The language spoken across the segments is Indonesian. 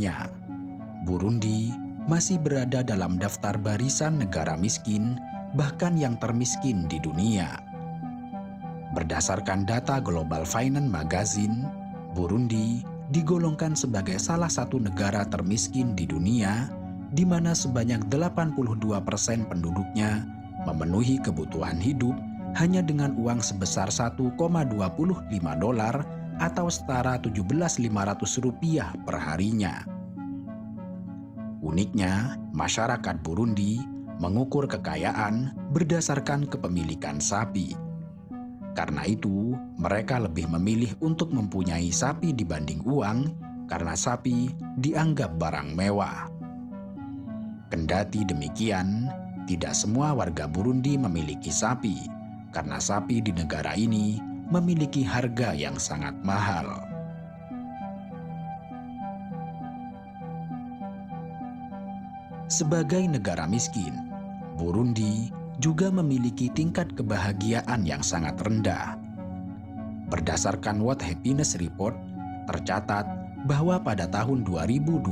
dunia. Burundi masih berada dalam daftar barisan negara miskin, bahkan yang termiskin di dunia. Berdasarkan data Global Finance Magazine, Burundi digolongkan sebagai salah satu negara termiskin di dunia, di mana sebanyak 82% penduduknya memenuhi kebutuhan hidup hanya dengan uang sebesar 1,25 dolar atau setara 17.500 rupiah per harinya. Uniknya, masyarakat Burundi mengukur kekayaan berdasarkan kepemilikan sapi. Karena itu, mereka lebih memilih untuk mempunyai sapi dibanding uang karena sapi dianggap barang mewah. Kendati demikian, tidak semua warga Burundi memiliki sapi, karena sapi di negara ini memiliki harga yang sangat mahal. Sebagai negara miskin, Burundi juga memiliki tingkat kebahagiaan yang sangat rendah. Berdasarkan World Happiness Report, tercatat bahwa pada tahun 2020,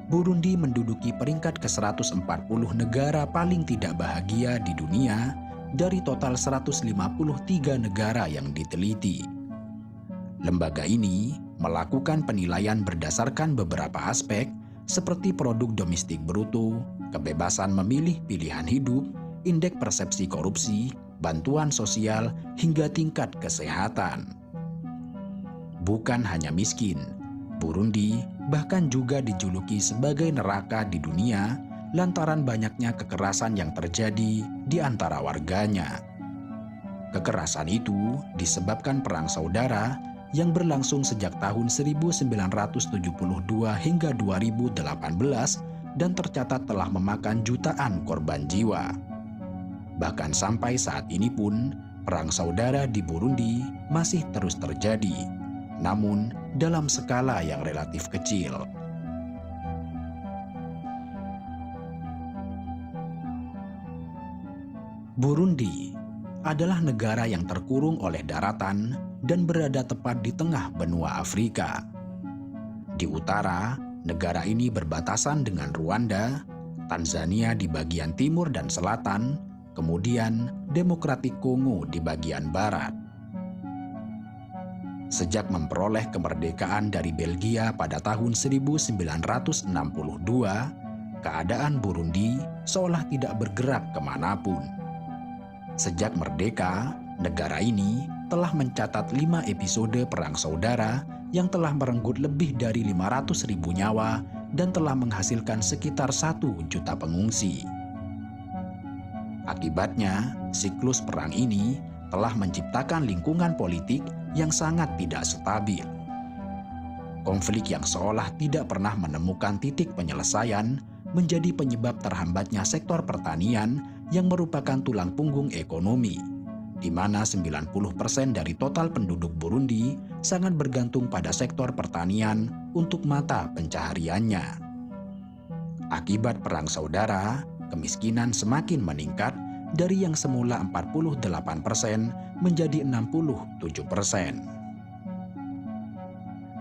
Burundi menduduki peringkat ke-140 negara paling tidak bahagia di dunia dari total 153 negara yang diteliti. Lembaga ini melakukan penilaian berdasarkan beberapa aspek seperti produk domestik bruto, kebebasan memilih pilihan hidup, indeks persepsi korupsi, bantuan sosial, hingga tingkat kesehatan. Bukan hanya miskin, Burundi bahkan juga dijuluki sebagai neraka di dunia lantaran banyaknya kekerasan yang terjadi di antara warganya. Kekerasan itu disebabkan perang saudara yang berlangsung sejak tahun 1972 hingga 2018 dan tercatat telah memakan jutaan korban jiwa. Bahkan sampai saat ini pun, perang saudara di Burundi masih terus terjadi, namun dalam skala yang relatif kecil. Burundi adalah negara yang terkurung oleh daratan dan berada tepat di tengah benua Afrika. Di utara, negara ini berbatasan dengan Rwanda, Tanzania di bagian timur dan selatan, kemudian Demokratik Kongo di bagian barat. Sejak memperoleh kemerdekaan dari Belgia pada tahun 1962, keadaan Burundi seolah tidak bergerak kemanapun. Sejak merdeka, negara ini telah mencatat 5 episode perang saudara yang telah merenggut lebih dari 500.000 nyawa dan telah menghasilkan sekitar 1 juta pengungsi. Akibatnya, siklus perang ini telah menciptakan lingkungan politik yang sangat tidak stabil. Konflik yang seolah tidak pernah menemukan titik penyelesaian menjadi penyebab terhambatnya sektor pertanian yang merupakan tulang punggung ekonomi, di mana 90% dari total penduduk Burundi sangat bergantung pada sektor pertanian untuk mata pencahariannya. Akibat perang saudara, kemiskinan semakin meningkat dari yang semula 48% menjadi 67%.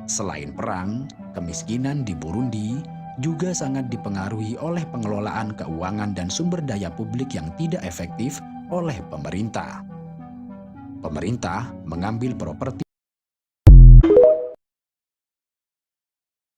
Selain perang, kemiskinan di Burundi juga sangat dipengaruhi oleh pengelolaan keuangan dan sumber daya publik yang tidak efektif oleh pemerintah. Pemerintah mengambil properti